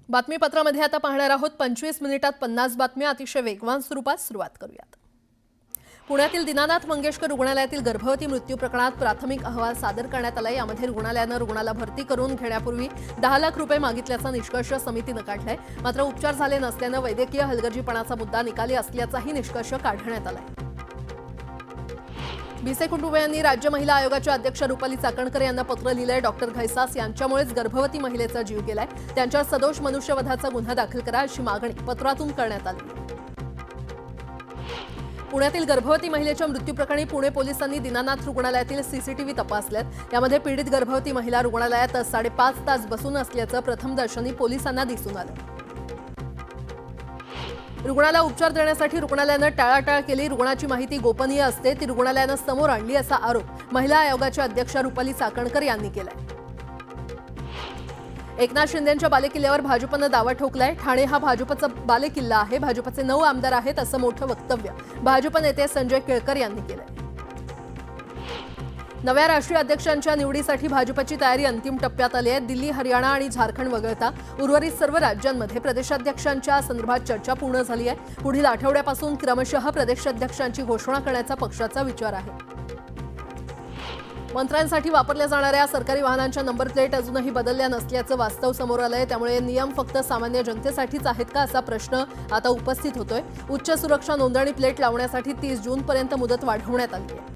बातमीपत्रामध्ये आता पाहणार आहोत 25 मिनिटात 50 बातम्या अतिशय वेगवान स्वरूपात सुरुवात करूयात। पुण्यातील दीनानाथ मंगेशकर रुग्णालयातील गर्भवती मृत्यू प्रकरणात प्राथमिक अहवाल सादर करण्यात आला। यामध्ये रुग्णालयानं रुग्णाला भरती करून घेण्यापूर्वी 10 लाख रुपये मागितल्याचा निष्कर्ष समितीनं काढलाय। मात्र उपचार झाले नसल्यानं वैद्यकीय हलगर्जीपणाचा मुद्दा निकाली असल्याचाही निष्कर्ष काढण्यात आलाय। भिसे कुटुंबियांनी राज्य महिला आयोगाच्या अध्यक्ष रुपाली चाकणकर यांना पत्र लिहिलंय। डॉक्टर घैसास यांच्यामुळेच गर्भवती महिलेचा जीव गेलाय, त्यांच्या सदोष मनुष्यवधाचा गुन्हा दाखल करा अशी मागणी पत्रातून करण्यात आली। पुण्यातील गर्भवती महिलेच्या मृत्यूप्रकरणी पुणे पोलिसांनी दीनानाथ रुग्णालयातील सीसीटीव्ही तपासलेत। यामध्ये पीडित गर्भवती महिला रुग्णालयात 5.5 तास बसून असल्याचं प्रथमदर्शनी पोलिसांना दिसून आलं। रुग्णाला उपचार देण्यासाठी रुग्णालयानं टाळाटाळ केली, रुग्णाची माहिती गोपनीय असते ती रुग्णालयानं समोर आणली असा आरोप महिला आयोगाच्या अध्यक्षा रुपाली चाकणकर यांनी केलाय। एकनाथ शिंदेंच्या बालेकिल्ल्यावर भाजपनं दावा ठोकलाय। ठाणे हा भाजपचा बालेकिल्ला आहे, भाजपचे 9 आमदार आहेत असं मोठं वक्तव्य भाजप नेते संजय केळकर यांनी केलंय। नव्या राष्ट्रीय अध्यक्षांच्या निवडीसाठी भाजपची तयारी अंतिम टप्प्यात आली आहे। दिल्ली, हरियाणा आणि झारखंड वगळता उर्वरित सर्व राज्यांमध्ये प्रदेशाध्यक्षांच्या संदर्भात चर्चा पूर्ण झाली आहे। पुढील आठवड्यापासून क्रमशः प्रदेशाध्यक्षांची घोषणा करण्याचा पक्षाचा विचार आहे। मंत्र्यांसाठी वापरल्या जाणाऱ्या सरकारी वाहनांच्या नंबर प्लेट अजूनही बदलल्या नसल्याचं वास्तव समोर आलंय। त्यामुळे नियम फक्त सामान्य जनतेसाठीच आहेत का असा प्रश्न आता उपस्थित होतोय। उच्च सुरक्षा नोंदणी प्लेट लावण्यासाठी 30 जूनपर्यंत मुदत वाढवण्यात आली आहे।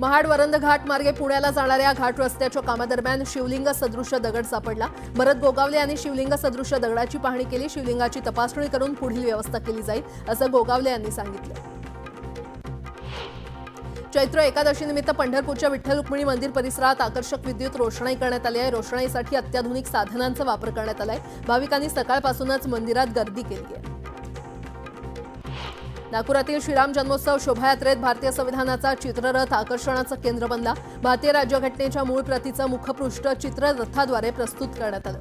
महाड वरंद घाट मार्गे पुण्याला जाणाऱ्या घाट रस्त्याच्या कामादरम्यान शिवलिंग सदृश्य दगड सापडला। भरत गोगावले यांनी शिवलिंग सदृश्य दगडाची पाहणी केली। शिवलिंगाची तपासणी करून पुढील व्यवस्था केली जाईल असं गोगावले यांनी सांगितलं। चैत्र एकादशीनिमित्त पंढरपूरच्या विठ्ठल रुक्मिणी मंदिर परिसरात आकर्षक विद्युत रोषणाई करण्यात आली आहे। रोषणाईसाठी अत्याधुनिक साधनांचा वापर करण्यात आलाय। भाविकांनी सकाळपासूनच मंदिरात गर्दी केली आहे। नागपुरातील श्रीराम जन्मोत्सव शोभायात्रेत भारतीय संविधानाचा चित्ररथ आकर्षणाचं केंद्र बनला। भारतीय राज्यघटनेच्या मूळ प्रतीचं मुखपृष्ठ चित्ररथाद्वारे प्रस्तुत करण्यात आलं।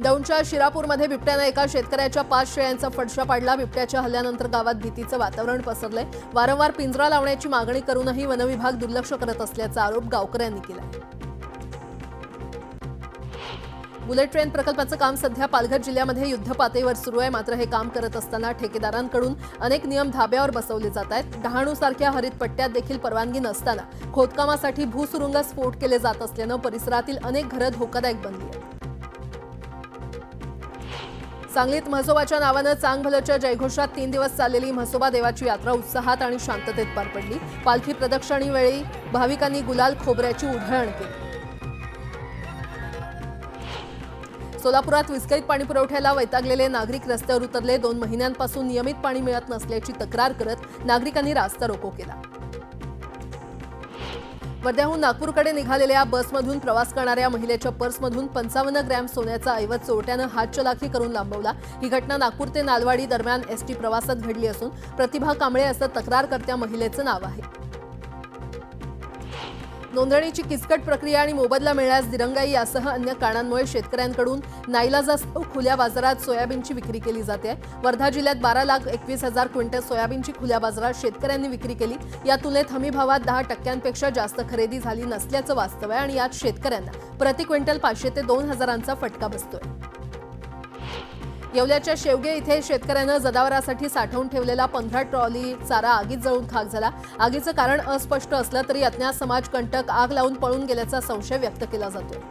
दौंडच्या शिरापूरमध्ये बिबट्यानं एका शेतकऱ्याच्या 5 शेळ्यांचा फडशा पाडला। बिबट्याच्या हल्ल्यानंतर गावात भीतीचं वातावरण पसरलंय। वारंवार पिंजरा लावण्याची मागणी करूनही वनविभाग दुर्लक्ष करत असल्याचा आरोप गावकऱ्यांनी केलाय। बुलेट ट्रेन प्रकल्पाचं काम सध्या पालघर जिल्ह्यामध्ये युद्धपातळीवर सुरू आहे। मात्र हे काम करत असताना ठेकेदारांकडून अनेक नियम धाब्यावर बसवले जात आहेत। डहाणूसारख्या हरित पट्ट्यात देखील परवानगी नसताना खोदकामासाठी भूसुरुंग स्फोट केले जात असल्यानं परिसरातील अनेक घरं धोकादायक बनली आहेत। सांगलीत म्हसोबाच्या नावानं चांगभलच्या जयघोषात 3 दिवस चाललेली म्हसोबा देवाची यात्रा उत्साहात आणि शांततेत पार पडली। पालखी प्रदक्षिणेवेळी भाविकांनी गुलाल खोबऱ्याची उधळण केली। सोलापुरात विस्कळीत पाणी पुरवठ्याला वैतागलेले नागरिक रस्त्यावर उतरले। 2 महिन्यांपासून नियमित पाणी मिळत नसल्याची तक्रार करत नागरिकांनी रास्ता रोको केला। वर्ध्याहून नागपूरकडे निघालेल्या बसमधून प्रवास करणाऱ्या महिलेच्या पर्समधून 55 ग्रॅम सोन्याचा ऐवज चोरट्यानं हातचलाखी करून लांबवला। ही घटना नागपूर ते नालवाडी दरम्यान एसटी प्रवासात घडली असून प्रतिभा कांबळे असं तक्रारकर्त्या महिलेचं नाव आहे। नोंदणीची किचकट प्रक्रिया आणि मोबदला मिळण्यास दिरंगाई यासह अन्य कारणांमुळे शेतकऱ्यांकडून नाईलाजास्तव खुल्या बाजारात सोयाबीनची विक्री केली जाते। वर्धा जिल्ह्यात 12,21,000 क्विंटल सोयाबीनची खुल्या बाजारात शेतकऱ्यांनी विक्री केली। या तुलनेत हमीभावात 10% जास्त खरेदी झाली नसल्याचं वास्तव आहे आणि यात शेतकऱ्यांना प्रति क्विंटल 500 ते 2,000चा फटका बसतोय। येवल्याच्या शेवगे इथे शेतकऱ्यानं जनावरांसाठी साठवून ठेवलेला 15 ट्रॉली चारा आगीत जळून खाक झाला। आगीचं कारण अस्पष्ट असलं तरी अज्ञात समाजकंटक आग लावून पळून गेल्याचा संशय व्यक्त केला जातो।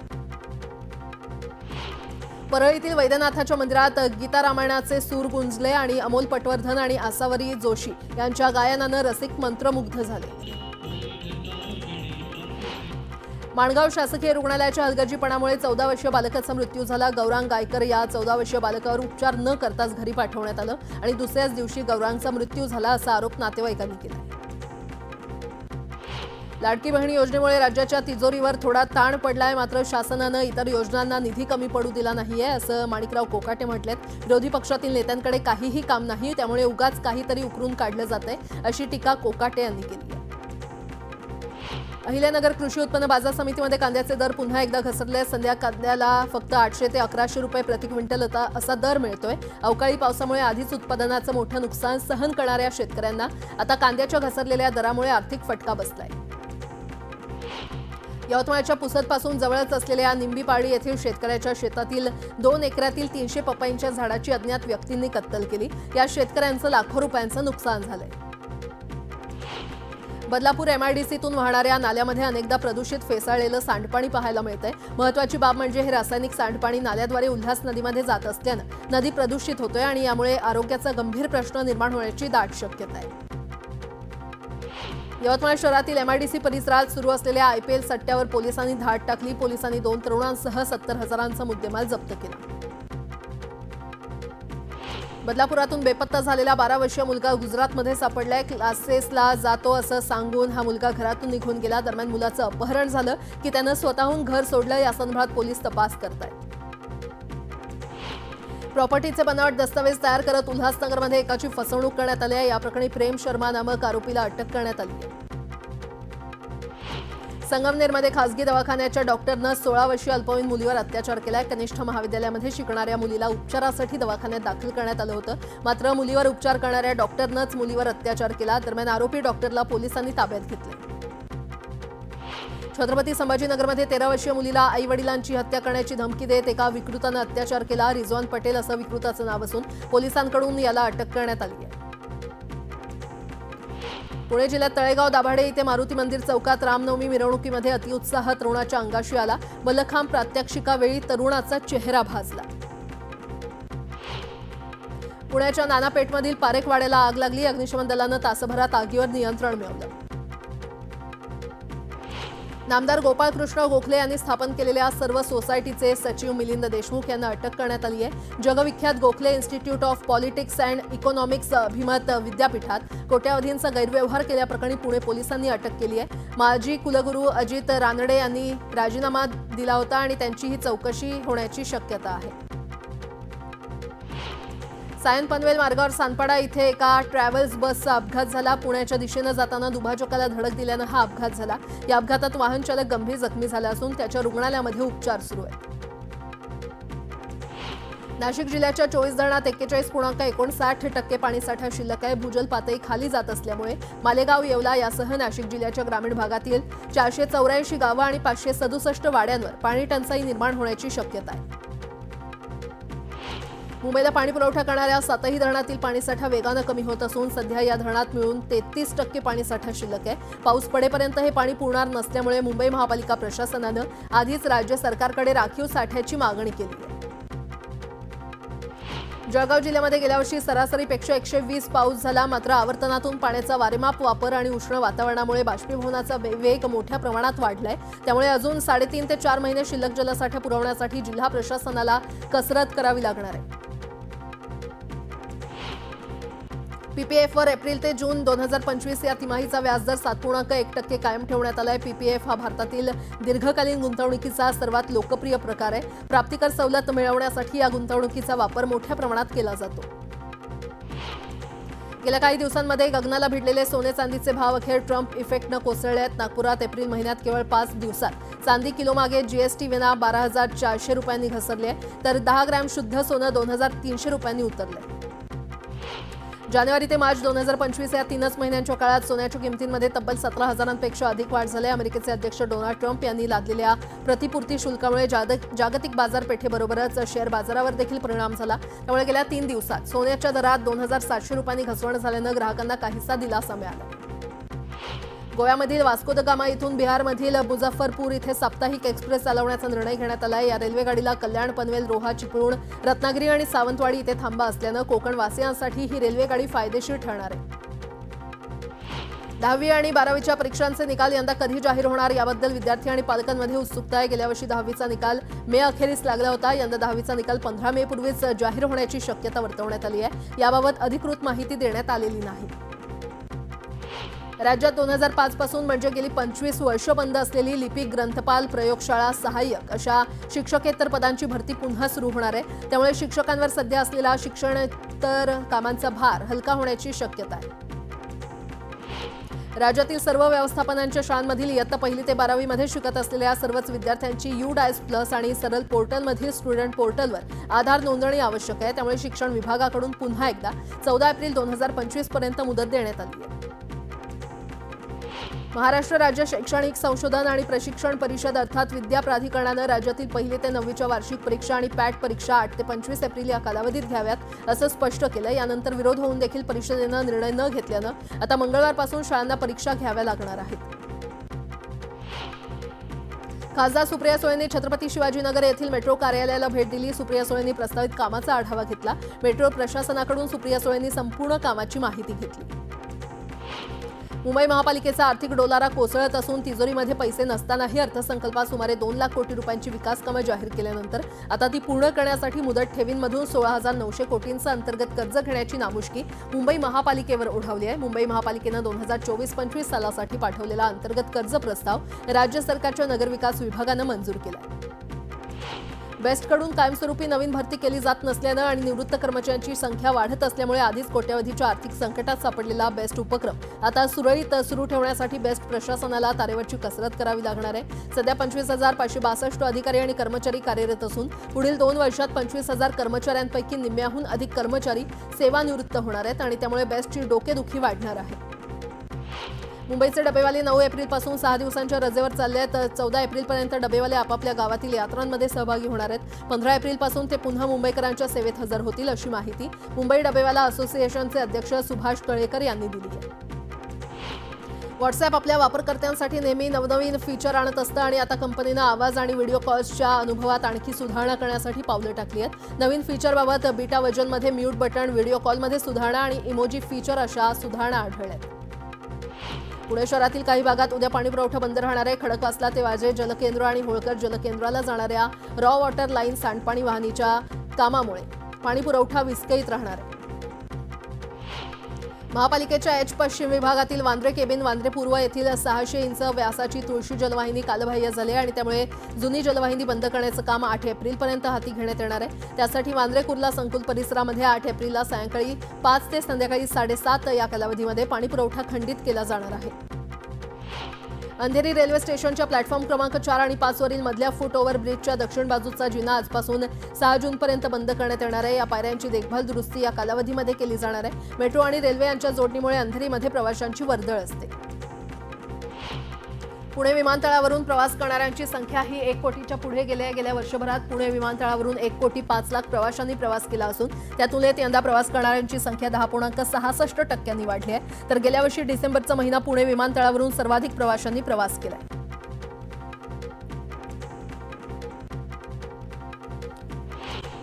परळीतील वैद्यनाथाच्या मंदिरात गीता रामायणाचे सूर गुंजले आणि अमोल पटवर्धन आणि आसावरी जोशी यांच्या गायनानं रसिक मंत्रमुग्ध झाले। माणगाव शासकीय रुग्णालयाच्या हलगर्जीपणामुळे 14 वर्षीय बालकाचा मृत्यू झाला। गौरांग गायकर या 14 वर्षीय बालकावर उपचार न करताच घरी पाठवण्यात आलं आणि दुसऱ्याच दिवशी गौरांगचा मृत्यू झाला असा आरोप नातेवाईकांनी केला। लाडकी बहीण योजनेमुळे राज्याच्या तिजोरीवर थोडा ताण पडलाय। मात्र शासनानं इतर योजनांना निधी कमी पडू दिला नाहीये असं माणिकराव कोकाटे म्हटलेत। विरोधी पक्षातील नेत्यांकडे काहीही काम नाही, त्यामुळे उगाच काहीतरी उकरून काढलं जातंय अशी टीका कोकाटे यांनी केली। अहिल्यानगर कृषी उत्पन्न बाजार समितीमध्ये कांद्याचे दर पुन्हा एकदा घसरले। सध्या कांद्याला फक्त 800 ते 1100 रुपये प्रति क्विंटल असा दर मिळतोय। अवकाळी पावसामुळे आधीच उत्पादनाचं मोठं नुकसान सहन करणाऱ्या शेतकऱ्यांना आता कांद्याच्या घसरलेल्या दरामुळे आर्थिक फटका बसलाय। यवतमाळच्या पुसदपासून जवळच असलेल्या निंबीपाडी येथील शेतकऱ्याच्या शेतातील 2 एकरातील 300 पपईंच्या झाडाची अज्ञात व्यक्तींनी कत्तल केली। या शेतकऱ्यांचं लाखो रुपयांचं नुकसान झालंय। बदलापूर एमआयडीसीतून वाहणाऱ्या नाल्यामध्ये अनेकदा प्रदूषित फेसाळलेलं सांडपाणी पाहायला मिळतंय। महत्त्वाची बाब म्हणजे हे रासायनिक सांडपाणी नाल्याद्वारे उल्हास नदीमध्ये जात असल्यानं नदी प्रदूषित होतोय आणि यामुळे आरोग्याचा गंभीर प्रश्न निर्माण होण्याची दाट शक्यता आहे। यवतमाळ शहरातील एमआयडीसी परिसरात सुरू असलेल्या आयपीएल सट्ट्यावर पोलिसांनी धाड टाकली। पोलिसांनी 2 तरुणांसह 70,000चा मुद्देमाल जप्त केला। बदलापुरातून बेपत्ता झालेला 12 वर्षीय मुलगा गुजरातमध्ये सापडलाय। क्लासेसला जातो असं सांगून हा मुलगा घरातून निघून गेला। दरम्यान मुलाचं अपहरण झालं की त्यानं स्वतःहून घर सोडलं। या संदर्भात पोलीस तपास करतायत। प्रॉपर्टीचे बनावट दस्तावेज तयार करत उल्हासनगरमध्ये एकाची फसवणूक करण्यात आली आहे। या प्रकरणी प्रेम शर्मा नामक आरोपीला अटक करण्यात आली आहे। संगमनेरमध्ये खासगी दवाखान्याच्या डॉक्टरनं 16 वर्षीय अल्पवयीन मुलीवर अत्याचार केलाय। कनिष्ठ महाविद्यालयामध्ये शिकणाऱ्या मुलीला उपचारासाठी दवाखान्यात दाखल करण्यात आलं होतं, मात्र मुलीवर उपचार करणाऱ्या डॉक्टरनंच मुलीवर अत्याचार केला। दरम्यान आरोपी डॉक्टरला पोलिसांनी ताब्यात घेतले। छत्रपती संभाजीनगरमध्ये 13 वर्षीय मुलीला आई वडिलांची हत्या करण्याची धमकी देत एका विकृतानं अत्याचार केला। रिझवान पटेल असं विकृताचं नाव असून पोलिसांकडून याला अटक करण्यात आली आहे। पुणे जिल्ह्यात तळेगाव दाभाडे इथे मारुती मंदिर चौकात रामनवमी मिरवणुकीमध्ये अतिउत्साह तरुणाच्या अंगाशी आला। मल्लखांब प्रात्यक्षिकावेळी तरुणाचा चेहरा भासला। पुण्याच्या नानापेठमधील पारेखवाड्याला आग लागली। अग्निशमन दलानं तासभरात आगीवर नियंत्रण मिळवलं। नामदार गोपाळकृष्ण गोखले यांनी स्थापन केलेल्या सर्व सोसायटीचे सचिव मिलिंद देशमुख यांना अटक करण्यात आली आहे। जगविख्यात Gokhale institute of politics and economics भीमत विद्यापीठात कोट्यावधींचा गैरव्यवहार केल्याप्रकरणी पुणे पोलिसांनी अटक केली आहे। माजी कुलगुरू अजित रानडे यांनी राजीनामा दिला होता आणि त्यांची ही चौकशी होण्याची शक्यता आहे। सायन पनवेल मार्गावर सानपाडा इथे एका ट्रॅव्हल्स बसचा अपघात झाला। पुण्याच्या दिशेनं जाताना दुभाजकाला धडक दिल्यानं हा अपघात झाला। या अपघातात वाहन चालक गंभीर जखमी झाला असून त्याच्या रुग्णालयामध्ये उपचार सुरू आहेत। नाशिक जिल्ह्याच्या 24 धरणात 41.59% पाणीसाठा शिल्लक आहे। भूजल पातळी खाली जात असल्यामुळे मालेगाव, येवला यासह नाशिक जिल्ह्याच्या ग्रामीण भागातील 484 गावं आणि 567 वाड्यांवर पाणी टंचाई निर्माण होण्याची शक्यता आहे। मुंबईला पाणी पुरवठा करणाऱ्या 7ही धरणातील पाणीसाठा वेगानं कमी होत असून सध्या या धरणात मिळून 33% पाणीसाठा शिल्लक आहे। पाऊस पडेपर्यंत हे पाणी पुरणार नसल्यामुळे मुंबई महापालिका प्रशासनानं आधीच राज्य सरकारकडे राखीव साठ्याची मागणी केली आहे। जळगाव जिल्ह्यामध्ये गेल्या वर्षी सरासरीपेक्षा 120 पाऊस झाला, मात्र आवर्तनातून पाण्याचा वारेमाप वापर आणि उष्ण वातावरणामुळे बाष्पीभवनाचा वेग मोठ्या प्रमाणात वाढलाय। त्यामुळे अजून 3.5 ते 4 महिने शिल्लक जलसाठा पुरवण्यासाठी जिल्हा प्रशासनाला कसरत करावी लागणार आहे। पीपीएफवर एप्रिल ते जून 2025 या तिमाहीचा व्याजदर 7.1% कायम ठेवण्यात आलाय। पीपीएफ हा भारतातील दीर्घकालीन गुंतवणुकीचा सर्वात लोकप्रिय प्रकार आहे। प्राप्तिकर सवलत मिळवण्यासाठी या गुंतवणुकीचा वापर मोठ्या प्रमाणात केला जातो। गेल्या काही दिवसांमध्ये गगनाला भिडलेले सोने चांदीचे भाव अखेर ट्रम्प इफेक्टनं कोसळले आहेत। नागपुरात एप्रिल महिन्यात केवळ 5 दिवसात चांदी किलोमागे जीएसटी विना 12,400 रुपयांनी घसरले, तर 10 ग्रॅम शुद्ध सोनं 2,300 रुपयांनी उतरले। जानेवारी ते मार्च 2025 या 3 महिन्यांच्या काळात सोन्याच्या किमतींमध्ये तब्बल 17,000पेक्षा अधिक वाढ झाली। अमेरिकेचे अध्यक्ष डोनाल्ड ट्रम्प यांनी लादलेल्या प्रतिपूर्ती शुल्कामुळे जागतिक बाजारपेठेबरोबरच शेअर बाजारावर देखील परिणाम झाला। त्यामुळे गेल्या 3 दिवसात सोन्याच्या दरात 2,700 रुपयांनी घसरण झाल्यानं ग्राहकांना काहीसा दिलासा मिळाला। गोव्यामधील वास्को द गामा इथून बिहारमधील मुझफ्फरपूर इथे साप्ताहिक एक्सप्रेस चालवण्याचा निर्णय घेण्यात आला आहे। या रेल्वेगाडीला कल्याण, पनवेल, रोहा, चिपळूण, रत्नागिरी आणि सावंतवाडी इथे थांबा असल्यानं कोकणवासियांसाठी ही रेल्वेगाडी फायदेशीर ठरणार आहे। 10वी आणि 12वीच्या परीक्षांचे निकाल यंदा कधी जाहीर होणार याबद्दल विद्यार्थी आणि पालकांमध्ये उत्सुकता आहे। गेल्या वर्षी 10वीचा निकाल मे अखेरीस लागला होता। यंदा 10वीचा निकाल 15 मे पूर्वीच जाहीर होण्याची शक्यता वर्तवण्यात आली आहे। याबाबत अधिकृत माहिती देण्यात आलेली नाही। राज्यात 2005 पासून म्हणजे गेली 25 वर्ष बंद असलेली लिपिक, ग्रंथपाल, प्रयोगशाळा, सहाय्यक अशा शिक्षकेतर पदांची भरती पुन्हा सुरू होणार आहे। त्यामुळे शिक्षकांवर सध्या असलेला शिक्षणेतर कामांचा भार हलका होण्याची शक्यता आहे। राज्यातील सर्व व्यवस्थापनांच्या शाळांमधील इयत्ता 1ली ते 12वी मध्ये शिकत असलेल्या सर्वच विद्यार्थ्यांची UDAS प्लस आणि सरल पोर्टलमधील स्टुडंट पोर्टलवर आधार नोंदणी आवश्यक आहे। त्यामुळे शिक्षण विभागाकडून पुन्हा एकदा 14 एप्रिल 2025 पर्यंत मुदत देण्यात आली आहे। महाराष्ट्र राज्य शैक्षणिक संशोधन आणि प्रशिक्षण परिषद अर्थात विद्या प्राधिकरणानं राज्यातील 1ली ते 9वीच्या वार्षिक परीक्षा आणि पॅट परीक्षा 8 ते 25 एप्रिल या कालावधीत घ्याव्यात असं स्पष्ट केलं. यानंतर विरोध होऊन देखील परिषदेनं निर्णय न घेतल्यानं आता मंगळवारपासून शाळांना परीक्षा घ्याव्या लागणार आहेत. खासदार सुप्रिया सुळेंनी छत्रपती शिवाजीनगर येथील मेट्रो कार्यालयाला भेट दिली. सुप्रिया सुळेंनी प्रस्तावित कामाचा आढावा घेतला. मेट्रो प्रशासनाकडून सुप्रिया सुळेंनी संपूर्ण कामाची माहिती घेतली. मुंबई महापालिकेचा आर्थिक डोलारा कोसळत असून तिजोरीमध्ये पैसे नसतानाही अर्थसंकल्पात सुमारे 2 लाख कोटी रुपयांची विकास कामं जाहीर केल्यानंतर आता ती पूर्ण करण्यासाठी मुदत ठेवींमधून 16,900 कोटींचं अंतर्गत कर्ज घेण्याची नामुष्की मुंबई महापालिकेवर ओढावली आहे. मुंबई महापालिकेनं 2024-25 सालासाठी पाठवलेला अंतर्गत कर्ज प्रस्ताव राज्य सरकारच्या नगरविकास विभागानं मंजूर केला. बेस्टकडून कायमस्वरूपी नवीन भरती केली जात नसल्यानं आणि निवृत्त कर्मचाऱ्यांची संख्या वाढत असल्यामुळे आधीच कोट्यवधीच्या आर्थिक संकटात सापडलेला बेस्ट उपक्रम आता सुरळीत सुरू ठेवण्यासाठी बेस्ट प्रशासनाला तारेवरची कसरत करावी लागणार आहे. सध्या 25,562 अधिकारी आणि कर्मचारी कार्यरत असून पुढील 2 वर्षात 25,000 कर्मचाऱ्यांपैकी निम्म्याहून अधिक कर्मचारी सेवानिवृत्त होणार आहेत आणि त्यामुळे बेस्टची डोकेदुखी वाढणार आहे. मुंबईचे डबेवाले 9 एप्रिलपासून 6 दिवसांच्या रजेवर चालले आहेत. 14 एप्रिलपर्यंत डबेवाले आपापल्या गावातील यात्रांमध्ये सहभागी होणार आहेत. 15 एप्रिलपासून ते पुन्हा मुंबईकरांच्या सेवेत हजर होतील अशी माहिती मुंबई डबेवाला असोसिएशनचे अध्यक्ष सुभाष तळेकर यांनी दिली आहे. व्हॉट्सअॅप आपल्या वापरकर्त्यांसाठी नेहमी नवनवीन फीचर आणत असतं आणि आता कंपनीनं आवाज आणि व्हिडिओ कॉल्सच्या अनुभवात आणखी सुधारणा करण्यासाठी पावलं टाकली आहेत. नवीन फीचरबाबत बीटा व्हर्जनमध्ये म्यूट बटन, व्हिडिओ कॉलमध्ये सुधारणा आणि इमोजी फीचर अशा सुधारणा आढळल्यात. पुणे शहरातील काही भागात उद्या पाणीपुरवठा बंद राहणार आहे. खडकवासला ते वाजे जलकेंद्र आणि होळकर जलकेंद्राला जाणाऱ्या रॉ वॉटर लाईन सांडपाणी वाहनीच्या कामामुळे पाणीपुरवठा विस्कळीत राहणार आहे. महापालिकेच्या एच पश्चिम विभागातील वांद्रे केबिन वांद्रे पूर्व येथील 600 इंच व्यासाची तुळशी जलवाहिनी कालबाह्य झाली आणि त्यामुळे जुनी जलवाहिनी बंद करण्याचं काम 8 एप्रिलपर्यंत हाती घेण्यात येणार आहे. त्यासाठी वांद्रे कुर्ला संकुल परिसरामध्ये 8 एप्रिलला सायंकाळी 5 ते संध्याकाळी 7:30 या कालावधीमध्ये पाणीपुरवठा खंडित केला जाणार आहे. अंधेरी रेल्वे स्टेशनच्या प्लॅटफॉर्म क्रमांक 4 आणि 5 वरील मधल्या फूट ओव्हर ब्रिजच्या दक्षिण बाजूचा जिना आजपासून 6 जूनपर्यंत बंद करण्यात येणार आहे. या पायऱ्यांची देखभाल दुरुस्ती या कालावधीमध्ये केली जाणार आहे. मेट्रो आणि रेल्वे यांच्या जोडणीमुळे अंधेरीमध्ये प्रवाशांची वर्दळ असते. पुणे विमानतळावरून प्रवास करणाऱ्यांची संख्या ही 1 कोटीच्या पुढे गेली आहे. गेल्या वर्षभरात पुणे विमानतळावरून 1,05,00,000 प्रवाशांनी प्रवास केला असून त्या तुलनेत यंदा प्रवास करणाऱ्यांची संख्या 10.66% वाढली आहे. तर गेल्या वर्षी डिसेंबरचा महिना पुणे विमानतळावरून सर्वाधिक प्रवाशांनी प्रवास केला.